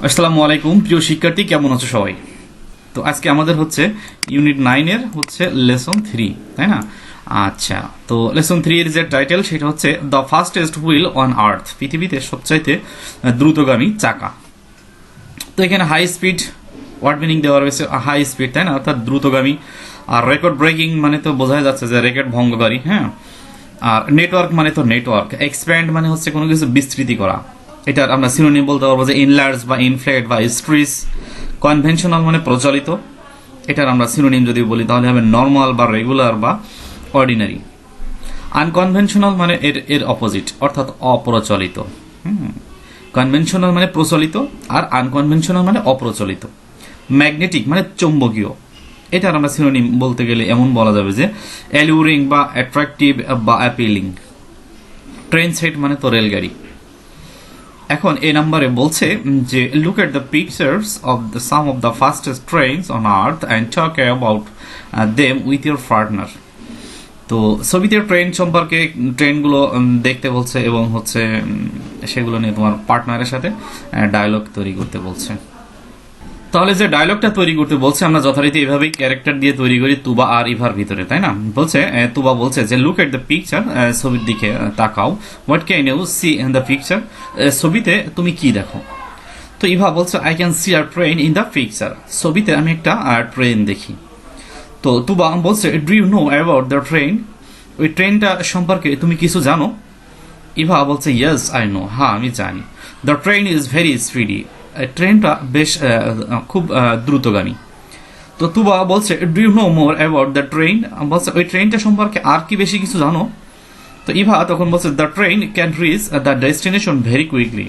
আসসালামু আলাইকুম প্রিয় শিক্ষার্থী, কেমন আছো সবাই? তো আজকে আমাদের হচ্ছে ইউনিট 9 এর হচ্ছে লেসন 3, তাই না? আচ্ছা, তো লেসন 3 এর যে টাইটেল সেটা হচ্ছে the fastest wheel on earth, পৃথিবীতে সবচাইতে দ্রুতগামী চাকা। তো এখানে হাই স্পিড ওয়ার্ড মিনিং দেওয়া রয়েছে, হাই স্পিড, তাই না, অর্থাৎ দ্রুতগামী। আর রেকর্ড ব্রেকিং মানে তো বোঝা যাচ্ছে যে রেকর্ড ভঙ্গকারী, হ্যাঁ। আর নেটওয়ার্ক মানে তো নেটওয়ার্ক, এক্সপ্যান্ড মানে হচ্ছে কোনো কিছু বিস্তৃতি করা। এটার আমরা সিনোনিম বলতে পারবো যে ইনলার্জ বা ইনফ্লেট বা স্ট্রিস। কনভেনশনাল মানে প্রচলিত, এটার আমরা সিনোনিম যদি বলি তাহলে হবে নর্মাল বা রেগুলার বা অর্ডিনারি। আনকনভেনশনাল মানে এর এর অপোজিট, অর্থাৎ অপ্রচলিত। কনভেনশনাল মানে প্রচলিত, আর আনকনভেনশনাল মানে অপ্রচলিত। ম্যাগনেটিক মানে চৌম্বকীয়, এটার আমরা সিনোনিম বলতে গেলে এমন বলা যাবে যে অ্যালিউরিং বা অ্যাট্রাকটিভ বা অ্যাপিলিং। ট্রেন সেট মানে তো রেলগাড়ি। এখন এই নাম্বারে বলছে যে look at the pictures of the some of the fastest trains on earth and talk about them with your partner. তো ছবিতে ট্রেন সম্পর্কে, ট্রেনগুলো দেখতে বলছে এবং হচ্ছে সেগুলো নিয়ে তোমার পার্টনারের সাথে ডায়লগ তৈরি করতে বলছে। তাহলে যে ডায়লগটা তৈরি করতে বলছে আমরা যথারীতি এভাবেই ক্যারেক্টার দিয়ে তৈরি করি তুবা আর ইভার ভিতরে, তাই না? বলছে তুবা বলছে যে লুক এট দ্য পিকচার, ছবির দিকে তাকাও। What can you see in the picture, ছবিতে তুমি কি দেখো? তো ইভা বলছে I can see a train in the picture, ছবিতে আমি একটা ট্রেন দেখি। তো তুবা বলছে do you know about the train, ওই ট্রেনটা সম্পর্কে তুমি কিছু জানো? ইভা বলছে ইয়েস আই নো, হ্যাঁ আমি জানি। The train is very speedy, ট্রেনটা বেশ খুব দ্রুতগামী। তো তুবা বলছে do you know more about the train, বলছে ওই ট্রেনটা সম্পর্কে আর কি বেশি কিছু জানো? তো ইভা তখন বলছে the train can reach the destination very quickly,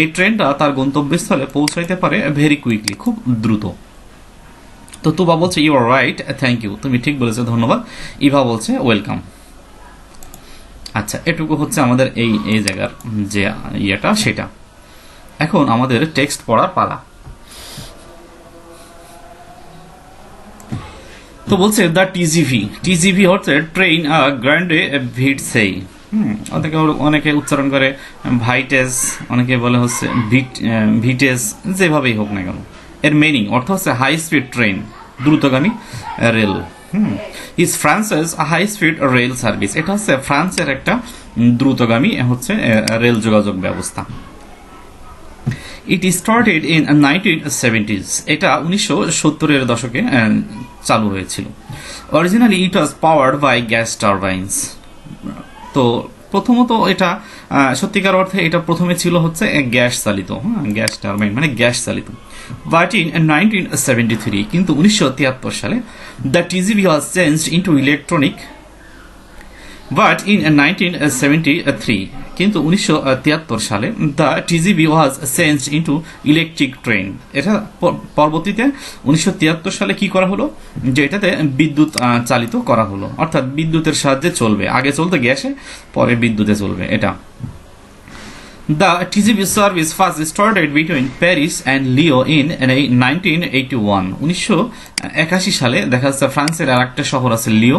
এই ট্রেনটা তার গন্তব্যস্থলে পৌঁছাইতে পারে ভেরি কুইকলি, খুব দ্রুত। তো তুবা বলছে you are right thank you, তুমি ঠিক বলেছো, ধন্যবাদ। ইভা বলছে ওয়েলকাম। আচ্ছা, এটুকু হচ্ছে আমাদের এই এই জায়গার যে ইয়েটা সেটা। এখন আমাদের টেক্সট পড়ার পালা। তো বলছে দ্য টিজিভি, টিজিভি হচ্ছে ট্রেন গ্র্যান্ডে ভিট সেই। অনেকে অনেকে উচ্চারণ করে ভাইটেস, অনেকে বলে হচ্ছে ভিটেস, যেভাবেই হোক না কেন। এর মিনিং অর্থ হচ্ছে হাই স্পিড ট্রেন, দ্রুতগামী রেল। Is France's high speed rail service, এটা হচ্ছে ফ্রান্সের একটা দ্রুতগামী হচ্ছে রেল যোগাযোগ ব্যবস্থা। ইট স্টার্টেড ইন 1970s, এটা 1970-এর দশকে চালু হয়েছিল। Originally it was powered by gas turbines. তো প্রথমত এটা সত্যিকার অর্থে এটা প্রথমে ছিল হচ্ছে গ্যাস চালিত, গ্যাস টারবাইন মানে গ্যাস চালিত। বাট ইন 1973, কিন্তু 1973 সালে the TGV was changed into electronic. But in 1973, কিন্তু 1973 সালে the TGV was changed into electric train. এটা পরবর্তীতে 1973 সালে কি করা হলো, যে এটাতে বিদ্যুৎ চালিত করা হলো, অর্থাৎ বিদ্যুতের সাহায্যে চলবে। আগে চলতো গ্যাসে, পরে বিদ্যুতে চলবে এটা। The TGV service first started between Paris and Lyon in 1981. 1981 সালে দেখা যাচ্ছে ফ্রান্সের আর একটা শহর আছে লিও,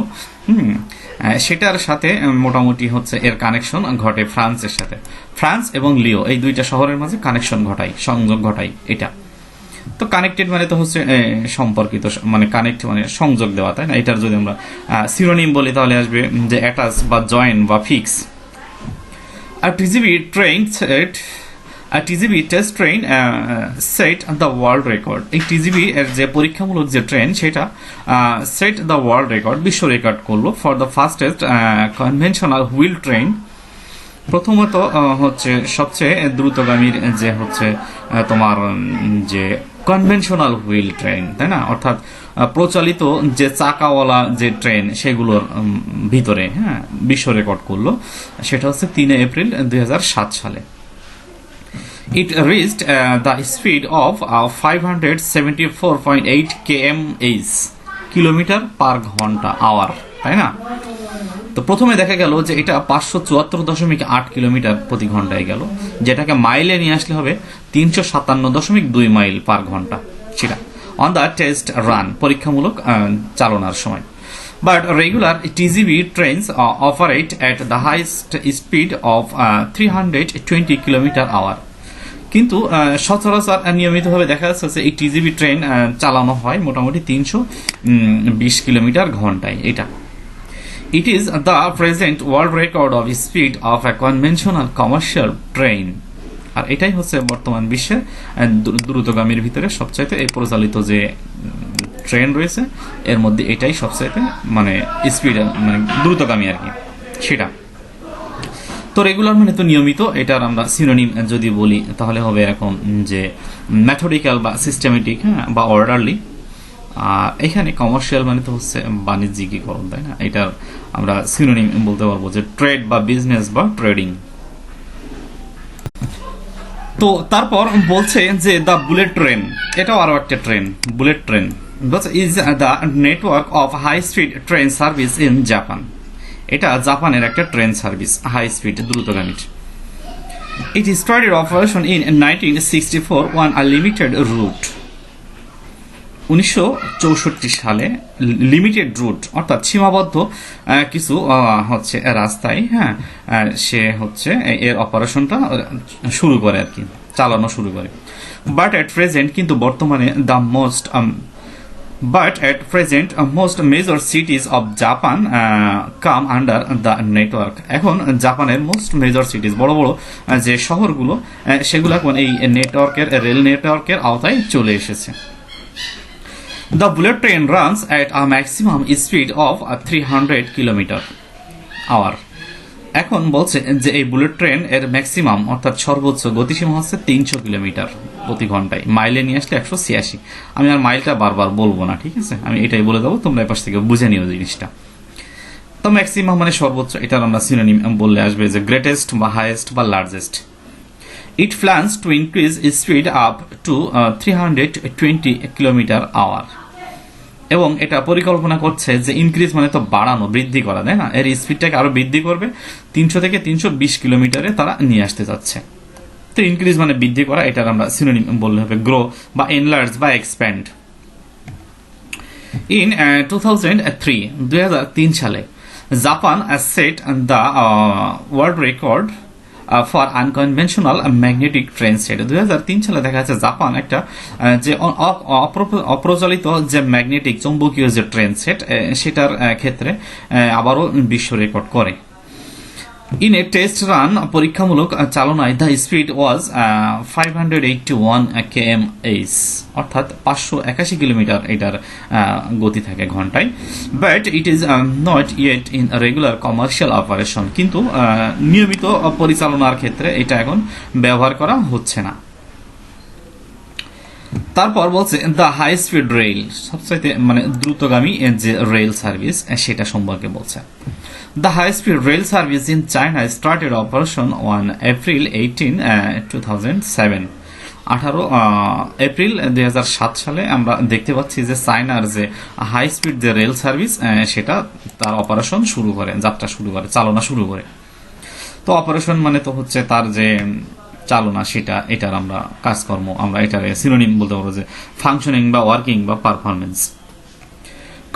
সেটার সাথে মোটামুটি হচ্ছে এর কানেকশন ঘটে ফ্রান্সের সাথে। ফ্রান্স এবং লিও এই দুইটা শহরের মাঝে কানেকশন ঘটায়, সংযোগ ঘটায় এটা। তো কানেক্টেড মানে তো হচ্ছে সম্পর্কিত, মানে কানেক্ট মানে সংযোগ দেওয়া, তাই না? এটার যদি আমরা সিনোনিম বলি তাহলে আসবে যে অ্যাটাচ বা জয়েন বা fix. A TGV train set, a TGV test train set the world record. এই TGV এর যে পরীক্ষামূলক যে ট্রেন সেটা set the world record, বিশ্ব রেকর্ড করলো for the fastest conventional wheel train. প্রথমত হচ্ছে সবচেয়ে দ্রুতগামীর যে হচ্ছে তোমার যে কনভেনশনাল হুইল ট্রেন, তাই না, অর্থাৎ প্রচলিত যে চাকাওয়ালা যে ট্রেন সেগুলোর ভিতরে বিশ্ব রেকর্ড করলো। সেটা হচ্ছে 3 এপ্রিল 2007 সালে। It reached the speed of 574.8 km/h, kilometre per ঘন্টা, আওয়ার, তাই না? তো প্রথমে দেখা গেল যে এটা 574.8 কিলোমিটার প্রতি ঘন্টায় গেল, যেটাকে মাইলে নিয়ে আসলে হবে 357.2 মাইল পার ঘন্টা, সেটা অন দ্য টেস্ট রান, পরীক্ষামূলক চালনার সময়। But regular TGV trains operate at the highest speed of 320 km/h. কিন্তু সচরাচর নিয়মিতভাবে দেখা যাচ্ছে যে এই টিজিভি ট্রেন চালানো হয় মোটামুটি 320 কিলোমিটার ঘন্টায়। এটা it is the present world record of speed of a conventional commercial train. আর এটাই হচ্ছে বর্তমান বিশ্বের দ্রুতগামীর ভিতরে সবচাইতে এই প্রচলিত যে ট্রেন রয়েছে এর মধ্যে এটাই সবচাইতে মানে স্পিড মানে দ্রুতগামী আর কি সেটা। তো রেগুলার মানে তো নিয়মিত, এটার আমরা সিনোনিম যদি বলি তাহলে হবে এখন যে ম্যাথডিক্যাল বা সিস্টেমেটিক, হ্যাঁ, বা অর্ডারলি। আর এখানে কমার্শিয়াল মানে তো হচ্ছে বাণিজ্যিকীকরণ, তাই না? এটার আমরা সিনোনিম বলতে পারবো যে ট্রেড বা বিজনেস বা ট্রেডিং। তো তারপর বলছে যে দ্য বুলেট ট্রেন, এটাও আরো একটা train, bullet train is the network of high speed train service in Japan. এটা জাপানের একটা ট্রেন সার্ভিস, হাই স্পিড দ্রুতগামী। It started operation in 1964 on a limited route. 1964 সালে লিমিটেড রুট অর্থাৎ সীমাবদ্ধ কিছু হচ্ছে রাস্তায়, হ্যাঁ, সে হচ্ছে এর অপারেশনটা শুরু করে আর কি, চালানো শুরু করে। বাট এট প্রেজেন্ট কিন্তু বর্তমানে most major cities of Japan come under the network. এখন জাপানের মোস্ট মেজর সিটিজ, বড় বড় যে শহরগুলো সেগুলো এখন এই নেটওয়ার্কের, রেল নেটওয়ার্কের আওতায় চলে এসেছে। The bullet train runs at a maximum speed of 300 km/h. এখন বলছে যে এই বুলেট ট্রেন এর ম্যাক্সিমাম অর্থাৎ সর্বোচ্চ গতিসীমা হচ্ছে 300 কিলোমিটার প্রতি ঘন্টায়। মাইলে নিয়ে আসলে 186। আমি আর মাইলটা বারবার বলবো না, ঠিক আছে, আমি এটাই বলে দেবো, তোমরা এপাশ থেকে বুঝে নিও জিনিসটা। তো ম্যাক্সিমাম মানে সর্বোচ্চ, এটার আমরা সিনোনিম বললে আসবে যে গ্রেটেস্ট বা হাইয়েস্ট বা largest. It plans to increase speed up to 320 km/h। এবং এটা পরিকল্পনা করছে যে ইনক্রিজ মানে তো বাড়ানো, বৃদ্ধি করা, তাই না? এর স্পিডটাকে আরো বৃদ্ধি করবে, 300 থেকে 320 কিলোমিটারে তারা নিয়ে আসতে যাচ্ছে। তো ইনক্রিজ মানে বৃদ্ধি করা, এটার আমরা সিনোনিম বললে হবে গ্রো বা এনলার্জ বা এক্সপ্যান্ড। ইন 2003 সালে Japan set the world record for unconventional magnetic train set. 2003 সালে দেখা যাচ্ছে জাপান একটা যে অপ্রচলিত যে ম্যাগনেটিক চৌম্বকীয় যে ট্রেন সেট সেটার ক্ষেত্রে আবারও বিশ্ব রেকর্ড করে। ইন এ টেস্ট রান, পরীক্ষামূলক চালনায় দ্য স্পিড ওয়াজ 581 km/h, অর্থাৎ 581 কিলোমিটার এটার গতি থাকে ঘন্টায়। But it is not yet in regular commercial operation, কিন্তু নিয়মিত পরিচালনার ক্ষেত্রে এটা এখন ব্যবহার করা হচ্ছে না। তারপর বলছে দ্য হাই স্পিড রেল, সবচাইতে মানে দ্রুতগামী যে রেল সার্ভিস সেটা সম্পর্কে বলছে। The high-speed rail service in China started operation on April 18, 2007. 18 April 2007 সালে আমরা দেখতে পাচ্ছি যে চায়নার যে হাই স্পিড যে রেল সার্ভিস সেটা তার অপারেশন শুরু করে, যাত্রা শুরু করে, চালনা শুরু করে। তো অপারেশন মানে তো হচ্ছে তার যে চালনা সেটা, এটার আমরা কাজকর্ম, আমরা এটার সিনোনিম বলতে পারবো যে ফাংশনিং বা ওয়ার্কিং বা performance.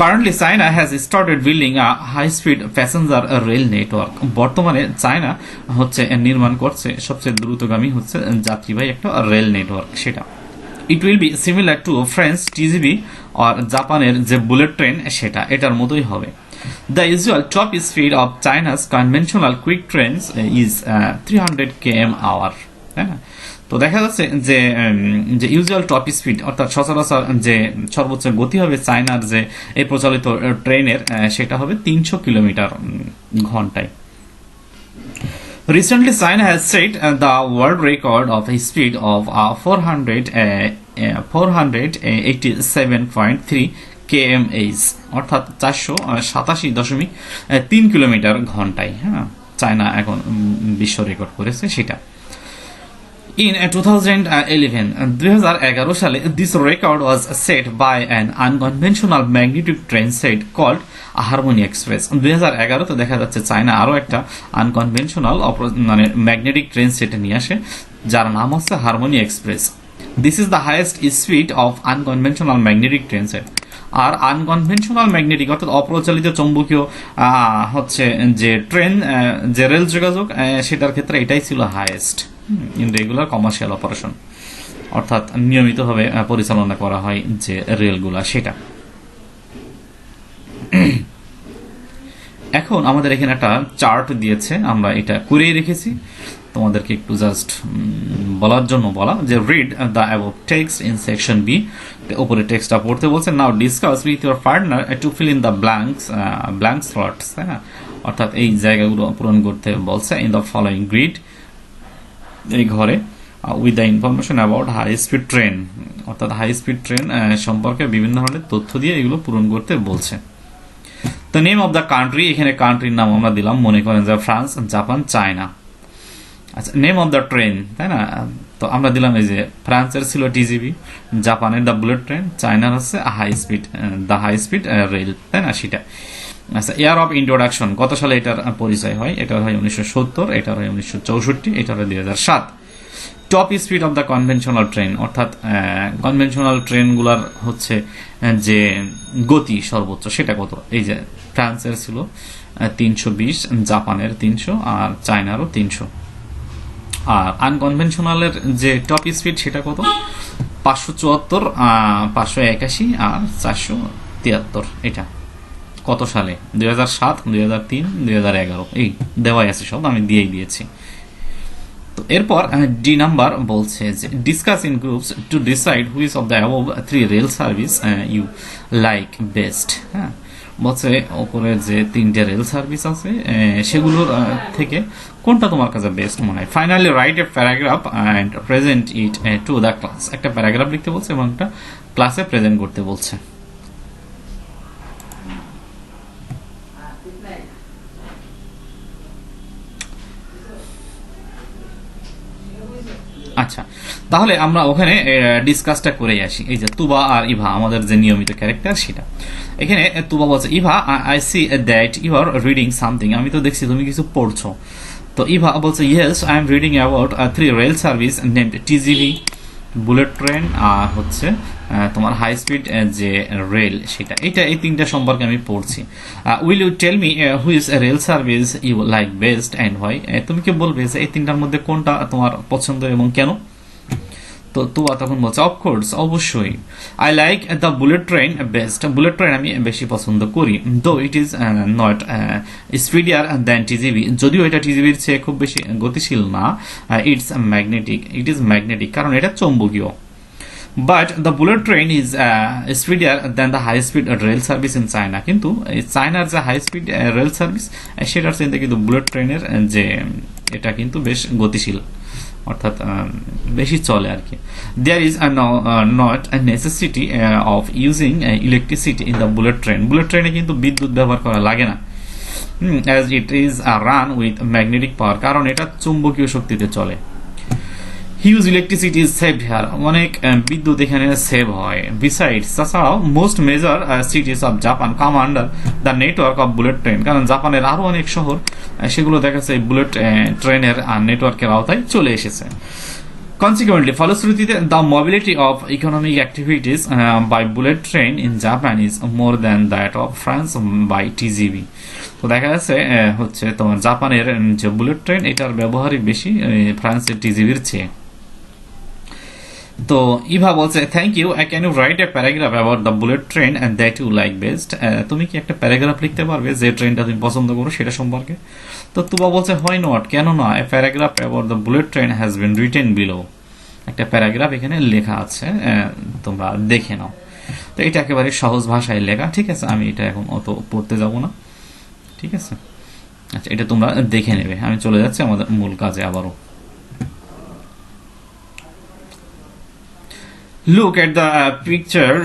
Currently, China has started building a high-speed passenger rail network. বর্তমানে চায়না হচ্ছে নির্মাণ করছে সবচেয়ে দ্রুতগামী হচ্ছে যাত্রীবাহী একটা রেল নেটওয়ার্ক সেটা। It will be similar to French TGV or জাপানের যে বুলেট ট্রেন সেটা, এটার মতোই হবে। The usual top speed of China's conventional quick trains is 300 km/h. হ্যাঁ, তো দেখা যাচ্ছে যে ইউজুয়াল টপ স্পিড অর্থাৎ সচরাচর যে সর্বোচ্চ গতি হবে চায়নার যে এই প্রচলিত ট্রেনের সেটা হবে 300 কিলোমিটার ঘন্টায়। Recently, China has set the world record of a speed of 487.3 km/h, অর্থাৎ 487.3 কিলোমিটার ঘন্টায়। হ্যাঁ, চায়না এখন বিশ্ব রেকর্ড করেছে সেটা। In 2011 সালে this record was set by an unconventional magnetic train set called Harmony Express. 2011 তে দেখা যাচ্ছে চায়না আরো একটা আনকনভেনশনাল মানে ম্যাগনেটিক ট্রেন সেট নিয়ে আসে যার নাম হচ্ছে harmony express. This is the highest speed of unconventional magnetic train set. R unconventional magnetic অর্থাৎ অপ্রচলিত চৌম্বকীয় হচ্ছে যে ট্রেন যে রেল যোগাযোগ সেটার ক্ষেত্রে এটাই ছিল highest. In regular commercial operation, অর্থাৎ নিয়মিতভাবে পরিচালনা করা হয় যে রেলগুলা সেটা। এখন আমাদের এখানে একটা চার্ট দিয়েছে, আমরা এটা করেই রেখেছি তোমাদেরকে একটু জাস্ট বলার জন্য বলা, যে read the above text in section B, উপরে টেক্সটটা পড়তে বলছে। Now discuss with your partner to fill in the blank slots, তাই না, অর্থাৎ এই জায়গাগুলো পূরণ করতে বলছে। ইন দ্য ফলোয়িং গ্রিড, এই ঘরে, with the information about high speed train, অর্থাৎ হাই স্পিড ট্রেন সম্পর্কে বিভিন্ন ধরনের তথ্য দিয়ে এগুলো পূরণ করতে বলছে। তো নেম অফ দ্য কান্ট্রি, এখানে কান্ট্রির নাম আমরা দিলাম, মনে করেন যে ফ্রান্স, জাপান, চায়না। আচ্ছা, নেম অফ দ্য ট্রেন, তাই না, তো আমরা দিলাম এই যে ফ্রান্সের ছিল টিজিভি, জাপানের দ্য বুলেট ট্রেন, চায়নার হচ্ছে দ্য হাই স্পিড রেল, তাই না, সেটা। আচ্ছা, ইয়ার অফ ইন্ট্রোডাকশন, কত সালে এটার পরিচয় হয়? এটার হয় 1970, এটার হয় 1964, এটার হয় 2007। Top speed of the conventional train, অর্থাৎ কনভেনশনাল ট্রেনগুলার হচ্ছে যে গতি সর্বোচ্চ সেটা কত? এই যে ফ্রান্সের ছিল 320, জাপানের 300, আর চায়নারও 300। আর আনকনভেনশনালের যে টপ স্পিড সেটা কত? 574, 581 আর 473। এটা কত সালে? 2007, 2003, 2011, এই দেওয়াই আছে, সব আমি দিয়েই দিয়েছি। তো এরপর ডি নাম্বার বলছে যে discuss in groups to decide which of the above 3 rail service you like best. হ্যাঁ, বলছে ওপরে যে 3টে রেল সার্ভিস আছে সেগুলোর থেকে কোনটা তোমার কাছে বেস্ট মনে হয়। Finally right a paragraph and present it to the class, একটা প্যারাগ্রাফ লিখতে বলছে এবং একটা ক্লাসে প্রেজেন্ট করতে বলছে। আচ্ছা, তাহলে আমরা ওখানে ডিসকাসটা করে আসি। এই যে তুবা আর ইভা আমাদের যে নিয়মিত ক্যারেক্টার সেটা। এখানে তুবা বলছে, Eva I see that you are reading something, আমি তো দেখছি তুমি কিছু পড়ছো। তো ইভা বলছে, yes I am reading about 3 rail service named TGV, bullet train, আর হচ্ছে তোমার হাই স্পিড যে রেল সেটা, এই 3টা সম্পর্কে আমি পড়ছি। Will you tell me which rail service you like best and why, তুমি কি বলবে যে এই 3টার মধ্যে কোনটা তোমার পছন্দ এবং কেন? তো তুয়া তখন বলছে, অফকোর্স, অবশ্যই, I like the bullet train best, bullet train আমি বেশি পছন্দ করি। Though it is not speedier than TGV, যদিও এটা টিজিভির চেয়ে খুব বেশি গতিশীল না। ইট ইজ ম্যাগনেটিক, কারণ এটা চৌম্বকীয়। But the bullet train is speedier than the high speed rail service in China, কিন্তু চায়নার যে হাই স্পিড রেল সার্ভিস সেটার চেয়ে কিন্তু বুলেট ট্রেনের যে এটা কিন্তু বেশ গতিশীল, অর্থাৎ বেশি চলে আর কি। There is not a necessity of using electricity in the bullet train, bullet ট্রেনে কিন্তু বিদ্যুৎ ব্যবহার করা লাগে না। As it is run with magnetic power, কারণ এটা চুম্বকীয় শক্তিতে চলে। Huge electricity is saved here, অনেক বিদ্যুৎ এখানে সেভ হয়। বিসাইডস, তাছাড়াও most major cities of Japan come under the network of bullet train, কারণ জাপানের আরো অনেক শহর সেগুলো দেখা যাচ্ছে বুলেট ট্রেনের নেটওয়ার্কের আওতায় চলে এসেছে। কনসিকুয়েন্টলি, ফলশ্রুতিতে the mobility of economic activities by bullet train in Japan is more than that of France by TGV. তো দেখা যাচ্ছে হচ্ছে তোমার জাপানের যে বুলেট ট্রেন এটার ব্যবহারই বেশি ফ্রান্সের টিজিভির চেয়ে। তো ইভা বলছে, thank you, can you write a paragraph about the bullet train and that you like best, তুমি কি একটা প্যারাগ্রাফ লিখতে পারবে যে ট্রেনটা তুমি পছন্দ করো সেটা সম্পর্কে? তো তুবা বলছে, হোয়াই নট, কেন না, এ paragraph about the bullet train has been written below, একটা প্যারাগ্রাফ এখানে লেখা আছে, তোমরা দেখে নাও। তো এটা একেবারে সহজ ভাষায় লেখা, ঠিক আছে, আমি এটা এখন অত পড়তে যাব না, ঠিক আছে। আচ্ছা, এটা তোমরা দেখে নেবে, আমি চলে যাচ্ছি আমাদের মূল কাজে আবারও। Look at the picture.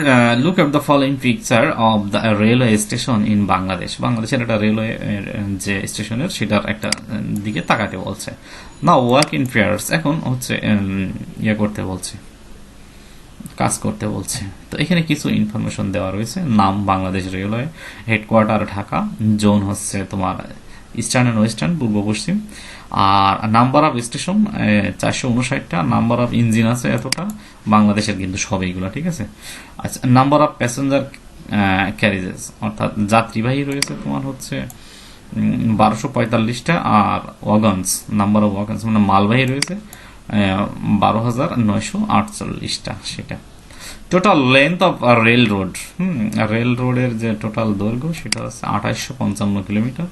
Look at the following picture of the railway station in Bangladesh. বাংলাদেশের একটা রেলওয়ে যে স্টেশনের সেটার একটা দিকে তাকাতে বলছে। Now work in pairs. এখন হচ্ছে ইয়ে করতে বলছে, কাজ করতে বলছে। তো এখানে কিছু ইনফরমেশন দেওয়া রয়েছে। নাম Bangladesh railway, headquarter Dhaka, zone হচ্ছে তোমার ইস্টার্ন অ্যান্ড ওয়েস্টার্ন, পূর্ব পশ্চিম, আর নাম্বার অফ স্টেশন 459টা, নাম্বার অফ ইঞ্জিন আছে এতটা, বাংলাদেশের কিন্তু সব এইগুলো, ঠিক আছে। আচ্ছা, নাম্বার অফ প্যাসেঞ্জার ক্যারিজেস, অর্থাৎ যাত্রীবাহী রয়েছে তোমার হচ্ছে 1245টা, আর ওয়াগনস, নাম্বার অফ ওয়াগনস মানে মালবাহী রয়েছে 12,948টা সেটা। Total length of rail road, rail রোডের যে টোটাল দৈর্ঘ্য সেটা হচ্ছে 2855 kilometre.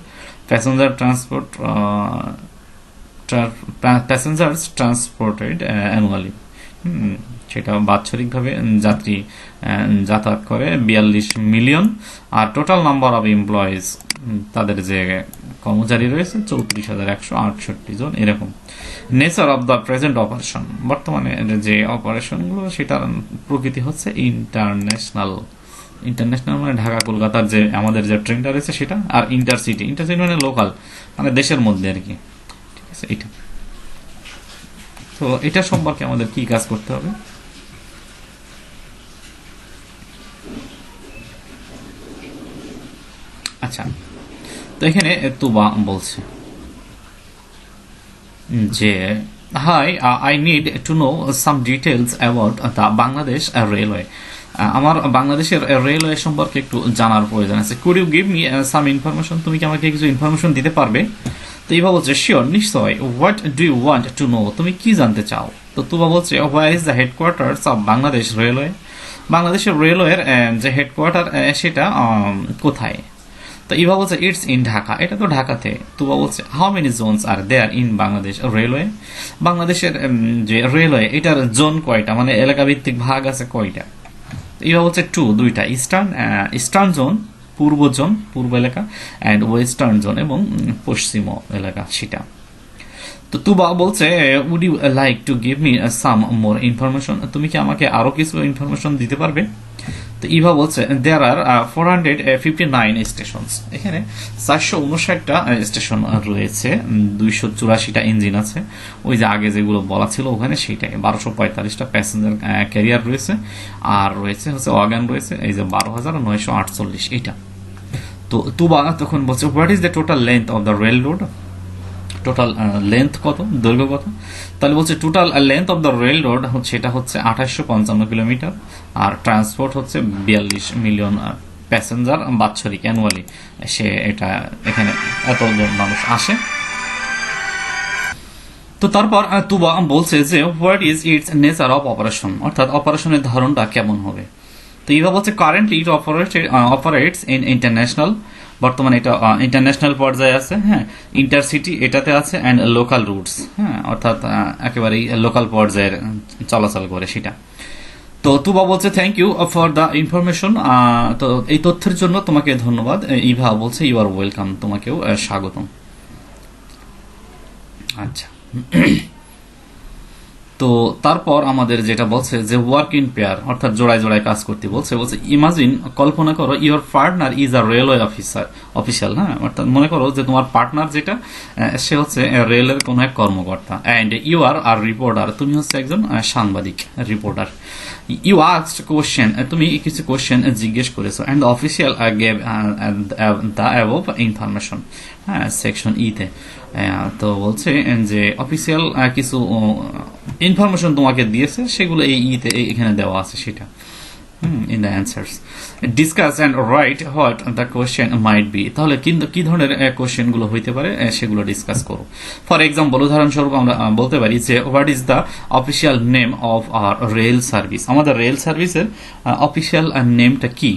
Passenger transport passengers transported annually, সেটা বাৎসরিকভাবে যাত্রী যাতায়াত করে 42 মিলিয়ন। আর টোটাল নাম্বার অফ এমপ্লয়িজ, তাদের যে কর্মচারী রয়েছে 34,168 জন এরকম। Nature of the present operation, বর্তমানে যে অপারেশনগুলো সেটার প্রকৃতি হচ্ছে ইন্টারন্যাশনাল। ইন্টারন্যাশনাল মানে ঢাকা কলকাতার যে আমাদের যে ট্রেনটা রয়েছে সেটা, আর ইন্টারসিটি, ইন্টারসিটি মানে লোকাল, মানে দেশের মধ্যে আর কি, ঠিক আছে এটা। তো এটা সম্পর্কে আমাদের কি কাজ করতে হবে? আচ্ছা, তো এখানে তুবা বলছে যে hi, I need to know some details about the Bangladesh railway. আমার বাংলাদেশের রেলওয়ে সম্পর্কে একটু জানার প্রয়োজন আছে। Could you give me some information, তুমি কি আমাকে কিছু ইনফরমেশন দিতে পারবে? তো এইভাবে বলছে শিওর, নিশ্চয়। What do you want to know, তুমি কি জানতে চাও? তো তুবা বলছে where is the headquarters of Bangladesh railway, বাংলাদেশের রেলওয়ের যে হেডকোয়ার্টার সেটা কোথায়? তো ইভা বলছে ইটস ইন ঢাকা, এটা তো ঢাকাতে। তুবা বলছে how many zones are there in Bangladesh railway, বাংলাদেশের যে রেলওয়ে এটার জোন কয়টা, মানে এলাকা ভিত্তিক ভাগ আছে কয়টা? ইভা বলছে টু, দুইটা, ইস্টার্ন জোন, পূর্ব জোন, পূর্ব এলাকা, অ্যান্ড ওয়েস্টার্ন জোন, এবং পশ্চিম এলাকা সেটা। তো তুবা বলছে would you like to give me some more information, তুমি কি আমাকে আরো কিছু ইনফরমেশন দিতে পারবে? তো ইভা বলছে দেয়ার আর 459 স্টেশনস, এখানে 459টা স্টেশন রয়েছে, 284টা ইঞ্জিন আছে, ওই যে আগে যেগুলো বলা ছিল ওখানে সেইটাই, 1245টা প্যাসেঞ্জার ক্যারিয়ার রয়েছে, আর রয়েছে হচ্ছে ওয়াগন রয়েছে, এই যে 12,948 এটা। তো তুবা তখন বলছে what is the total length of the rail road, total length কত, দৈর্ঘ্য কত? তাহলে বলছে total length of the rail road হচ্ছে এটা হচ্ছে 2855 কিলোমিটার, আর ট্রান্সপোর্ট হচ্ছে 42 মিলিয়ন প্যাসেঞ্জার বাৎসরিক অ্যানুয়ালি, সে এটা এখানে এতজন মানুষ আসে। তো তারপর তুবা বলছে যে what is it's nature of operation, অর্থাৎ অপারেশনের ধরনটা কেমন হবে? তো ইভা বলছে currently it operates in international, বর্তমানে এটা ইন্টারন্যাশনাল পর্যায়ে আছে, হ্যাঁ, ইন্টারসিটি এটাতে আছে, অ্যান্ড লোকাল রুটস, হ্যাঁ, অর্থাৎ একেবারেই লোকাল পর্যায়ের চলাচল করে সেটা। তো তুবা বলছে thank you for the information, তো এই তথ্যের জন্য তোমাকে ধন্যবাদ। ইভা বলছে ইউ আর ওয়েলকাম, তোমাকেও স্বাগতম। আচ্ছা, তো তারপর আমাদের যেটা বলছে যে ওয়ার্ক ইন পেয়ার, অর্থাৎ জোড়ায় জোড়ায় কাজ করতে বলছে। ইমাজিন, কল্পনা করো, your partner is a railway officer, হ্যাঁ, অর্থাৎ মনে করো যে তোমার পার্টনার যেটা সে হচ্ছে রেলের কোনো এক কর্মকর্তা, and you are are reporter, তুমি হচ্ছে একজন সাংবাদিক রিপোর্টার। ইউ আস্কড কোশ্চেন, তুমি কিছু কোশ্চেন জিজ্ঞেস করেছো, and official gave the above information, হ্যাঁ, সেকশন ইতে। তো বলছে যে অফিসিয়াল কিছু ইনফরমেশন তোমাকে দিয়েছে, সেগুলো এই ইতে এখানে দেওয়া আছে সেটা in the answers. Discuss and right what the question might be, তাহলে কিন্তু কি ধরনের কোয়েশ্চেন গুলো হইতে পারে সেগুলো ডিসকাস করো। ফর এক্সাম্পল, উদাহরণস্বরূপ আমরা বলতে পারি যে what is the official name of our rail service, আমাদের রেল সার্ভিসের অফিসিয়াল নেমটা কি,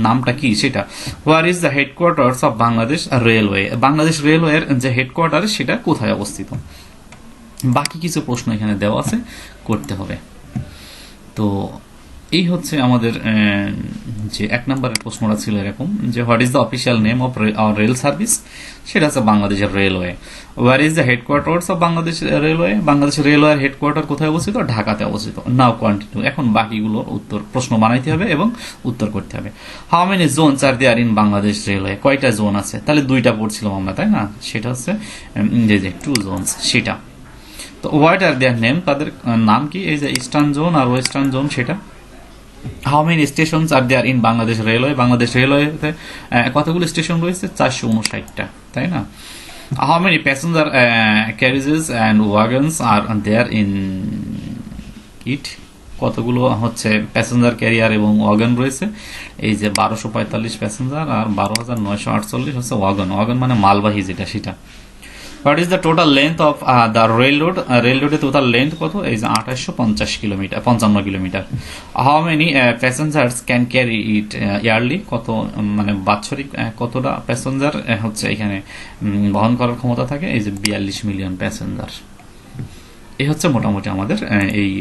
নামটা কি সেটা। Where is the headquarters of Bangladesh railway, Bangladesh রেলওয়ের যে হেডকোয়ার্টার সেটা কোথায় অবস্থিত। বাকি কিছু প্রশ্ন এখানে দেওয়া আছে, করতে হবে। তো এই হচ্ছে আমাদের যে 1 নম্বরের প্রশ্নটা ছিল এরকম যে what is the official name of rail service, সেটা হচ্ছে বাংলাদেশের railway. Where is the headquarters of Bangladesh railway, Bangladesh রেলওয়ের হেডকোয়ার্টার কোথায় অবস্থিত, ঢাকাতে অবস্থিত। নাও কন্টিনিউ, এখন বাকিগুলোর উত্তর, প্রশ্ন বানাইতে হবে এবং উত্তর করতে হবে। How many zones are there in Bangladesh railway, কয়টা জোন আছে? তাহলে 2টা পড়ছিলাম আমরা, তাই না? সেটা হচ্ছে যে 2 জোনস সেটা। তো হোয়াট আর দেয়ার নেম, তাদের নাম কি? এই যে ইস্টার্ন জোন আর ওয়েস্টার্ন জোন সেটা। How many stations are there in Bangladesh railway, Bangladesh রেলওয়েতে কতগুলো স্টেশন রয়েছে? 459টা, তাই না? How many passenger carriages and wagons are there in it, কতগুলো হচ্ছে প্যাসেঞ্জার ক্যারিয়ার এবং ওয়াগন রয়েছে? এই যে 1245 প্যাসেঞ্জার আর 12,948 হচ্ছে ওয়াগন, ওয়াগন মানে মালবাহী যেটা সেটা। What is the total length of the railroad? রেলরোডের টোটাল লেন্থ কত? এই যে 2850 kilometre, 55 kilometre. How many passengers can carry it yearly? কত মানে বাৎসরিক কতটা প্যাসেঞ্জার হচ্ছে এখানে বহন করার ক্ষমতা থাকে? এই যে 42 মিলিয়ন প্যাসেঞ্জার। এই হচ্ছে মোটামুটি আমাদের এই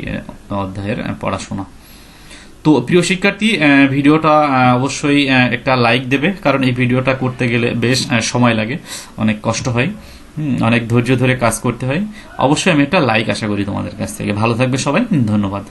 অধ্যায়ের পড়াশোনা। তো প্রিয় শিক্ষার্থী, ভিডিওটা অবশ্যই একটা লাইক দেবে, কারণ এই ভিডিওটা করতে গেলে বেশ সময় লাগে, অনেক কষ্ট হয়, অনেক ধৈর্য ধরে কাজ করতে হয়। অবশ্যই আমি একটা লাইক আশা করি তোমাদের কাছ থেকে। ভালো থাকবে সবাই, ধন্যবাদ।